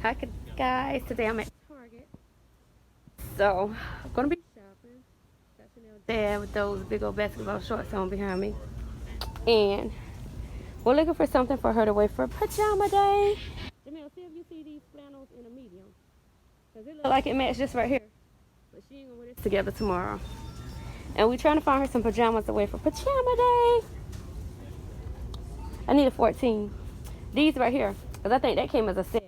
Hi guys, today I'm at Target. So I'm gonna be shopping. Got Chanel dad with those big old basketball shorts on behind me. And we're looking for something for her to wear for pajama day. Jamel, see if you see these flannels in a medium. Cause it look like it matches just right here. But she ain't gonna wear this together tomorrow. And we're trying to find her some pajamas to wear for pajama day. I need a 14. These right here. Cause I think that came as a set.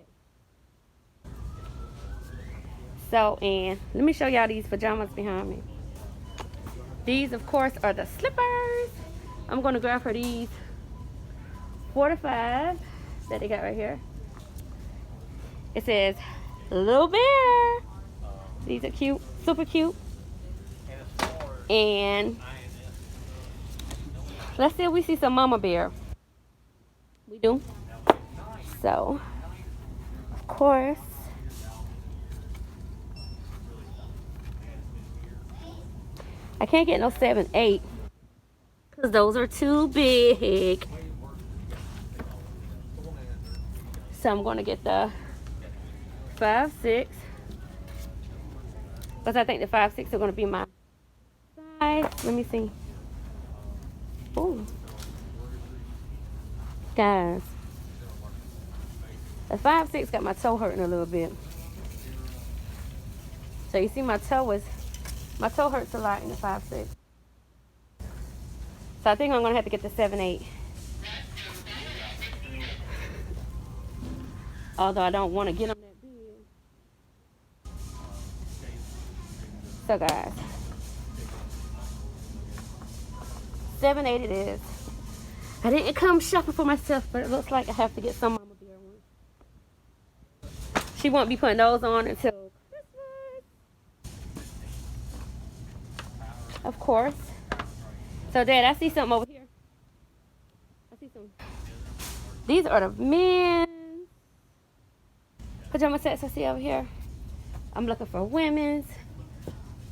So, and let me show y'all these pajamas behind me. These, of course, are the slippers. I'm going to grab her these 4 to 5 that they got right here. It says, Little Bear. These are cute, super cute. And let's see if we see some Mama Bear. We do. So, of course, I can't get no 7, 8 because those are too big. So I'm going to get the 5, 6 because I think the 5, 6 are going to be my size. Let me see. Oh, guys, the 5, 6 got my toe hurting a little bit. So you see my toe hurts a lot in the 5, 6. So I think I'm going to have to get the 7, 8. Although I don't want to get them that big. So guys, 7, 8 it is. I didn't come shopping for myself, but it looks like I have to get some Mama Bear ones. She won't be putting those on until Christmas. Of course. So Dad, I see something over here. I see some. These are the men's pajama sets I see over here. I'm looking for women's.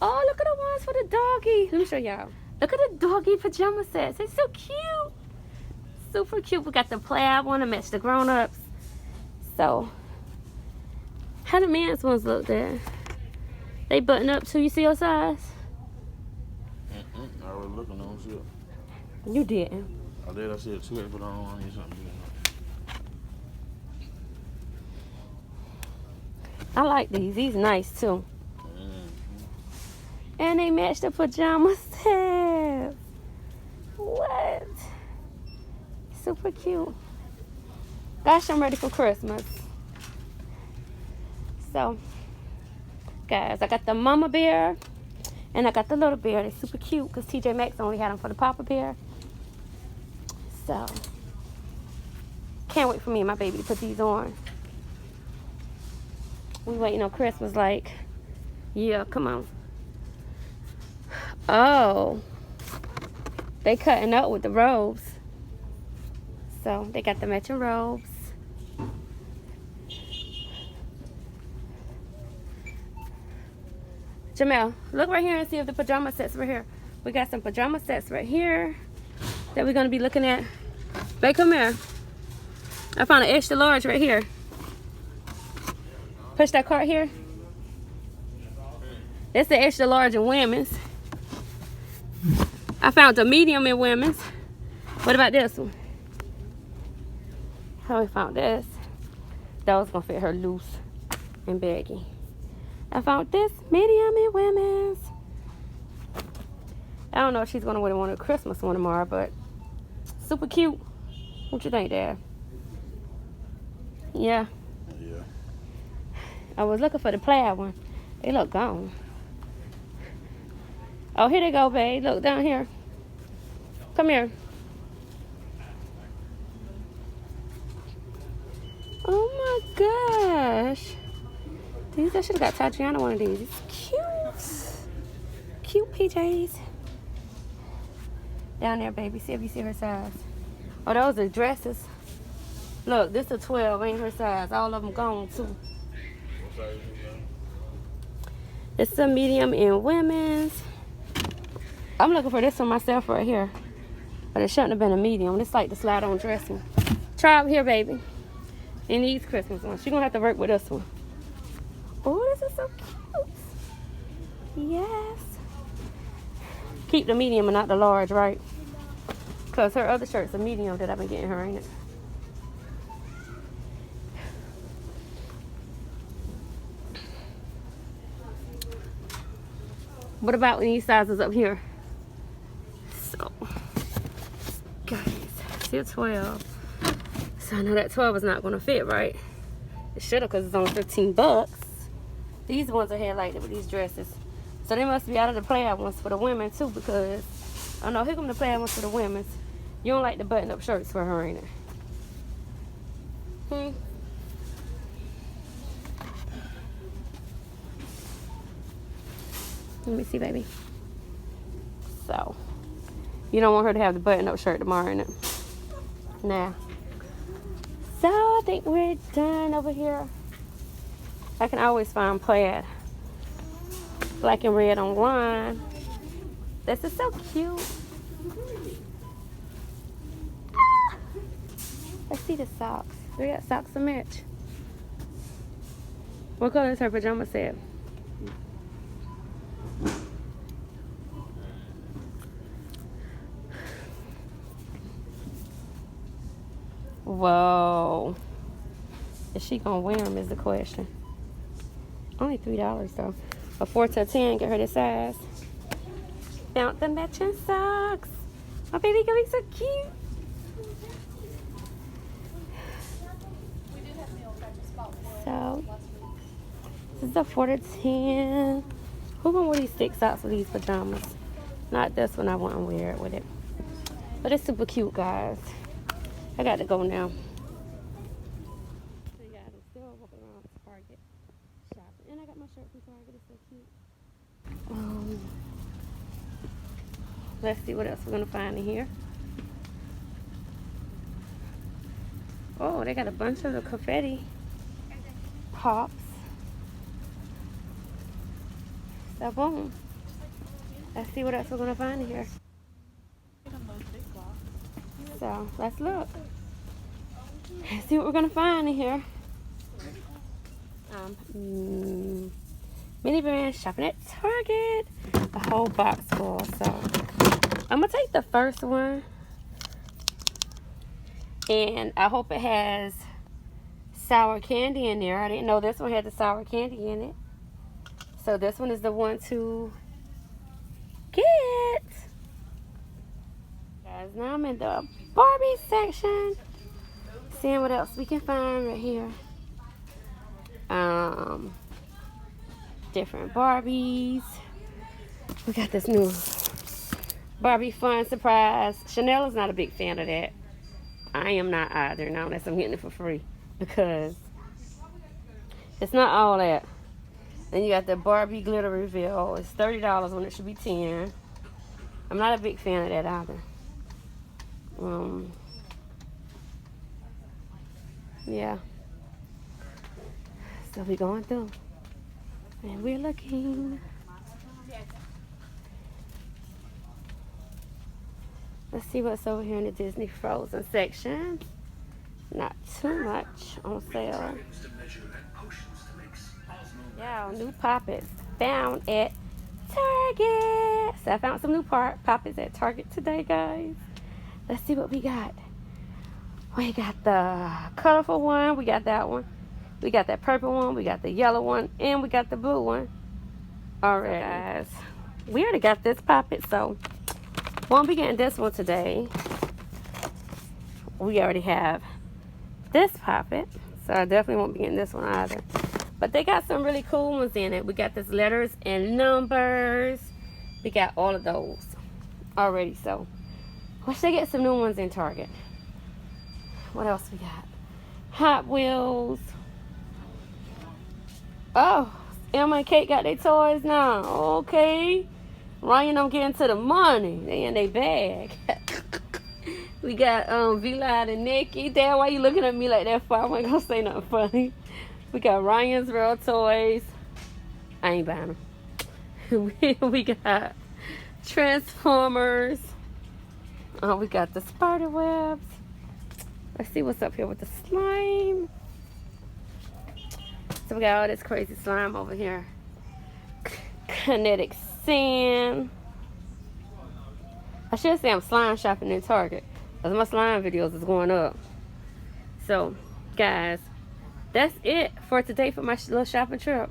Oh, look at the ones for the doggy. Let me show y'all. Look at the doggy pajama sets. They're so cute. Super cute. We got the plaid one to match the grown-ups. So, how the men's ones look there? They button up too. You see your size? I was looking on shit. You didn't. I did. I said 2, but I don't need something big. I like these. These nice too. And they match the pajama set. What? Super cute. Gosh, I'm ready for Christmas. So, guys, I got the Mama Bear and I got the Little Bear. They're super cute because TJ Maxx only had them for the Papa Bear. So, can't wait for me and my baby to put these on. We waiting on Christmas like, yeah, come on. Oh, they cutting up with the robes. So they got the matching robes. Jamel, look right here and see if the pajama sets right here. We got some pajama sets right here that we're gonna be looking at. Babe, come here. I found an extra large right here. Push that cart here. That's the extra large in women's. I found a medium in women's. What about this one? How we found this? That was gonna fit her loose and baggy. I found this medium in women's. I don't know if she's gonna wear one of the Christmas one tomorrow, but super cute. What you think, Dad? Yeah. Yeah. I was looking for the plaid one. They look gone. Oh, here they go, babe. Look down here. Come here. Oh my gosh. These, I should have got Tatiana one of these. It's cute. Cute PJs. Down there, baby. See if you see her size. Oh, those are dresses. Look, this is a 12. Ain't her size. All of them gone, too. It's a medium in women's. I'm looking for this one myself right here. But it shouldn't have been a medium. It's like the slide-on dressing. Try up here, baby. And these Christmas ones. She's gonna have to work with this one. Oh, this is so cute. Yes. Keep the medium and not the large, right? Because her other shirt's a medium that I've been getting her, ain't it? What about these sizes up here? So, guys, see a 12. So I know that 12 is not gonna fit, right? It should have, because it's only 15 bucks. These ones are highlighted with these dresses. So they must be out of the plaid ones for the women too, because I know here come the plaid ones for the women's. You don't like the button-up shirts for her, ain't it? Let me see, baby. So, you don't want her to have the button-up shirt tomorrow, innit? Nah. So, I think we're done over here. I can always find plaid. Black and red online. This is so cute. Ah! Let's see the socks. We got socks to match. What color is her pajama set? Whoa. Is she gonna wear them is the question. Only $3 though. A 4 to 10, get her this size. Found the matching socks. My baby gonna be so cute. So, this is a 4 to 10. Who gonna wear these thick socks with these pajamas? Not this one, I wouldn't wear it with it. But it's super cute, guys. I got to go now. Hey guys, I'm still walking around Target shopping. And I got my shirt from Target. It's so cute. Let's see what else we're going to find in here. Oh, they got a bunch of the confetti pops. So, boom. Let's see what else we're going to find in here. So, let's look. Let's see what we're going to find in here. Mini brand shopping at Target. A whole box full. So, I'm going to take the first one. And I hope it has sour candy in there. I didn't know this one had the sour candy in it. So, this one is the one to get. Guys, now I'm in the Barbie section. Seeing what else we can find right here. Different Barbies. We got this new Barbie Fun Surprise. Chanel is not a big fan of that. I am not either, now unless I'm getting it for free. Because it's not all that. Then you got the Barbie glitter reveal. It's $30 when it should be $10. I'm not a big fan of that either. Yeah. So we're going through. And we're looking. Let's see what's over here in the Disney Frozen section. Not too much on sale. Yeah, new poppets found at Target. So I found some new poppets at Target today, guys. Let's see what we got. We got the colorful one. We got that one. We got that purple one. We got the yellow one. And we got the blue one. Alright, guys. We already got this poppet, so won't be getting this one today. We already have this poppet, so I definitely won't be getting this one either. But they got some really cool ones in it. We got this letters and numbers. We got all of those already, so wish they get some new ones in Target. What else we got? Hot Wheels. Oh, Emma and Kate got their toys now. Okay. Ryan don't get into the money. They in their bag. We got V-Line and Nikki. Dad, why you looking at me like that for? I wasn't gonna say nothing funny. We got Ryan's Real Toys. I ain't buying them. We got Transformers. We got the spider webs. Let's see what's up here with the slime. So we got all this crazy slime over here. Kinetic sand. I should say I'm slime shopping in Target, because my slime videos is going up. So, guys, that's it for today for my little shopping trip.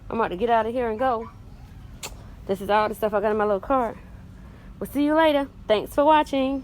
I'm about to get out of here and go. This is all the stuff I got in my little cart. We'll see you later. Thanks for watching.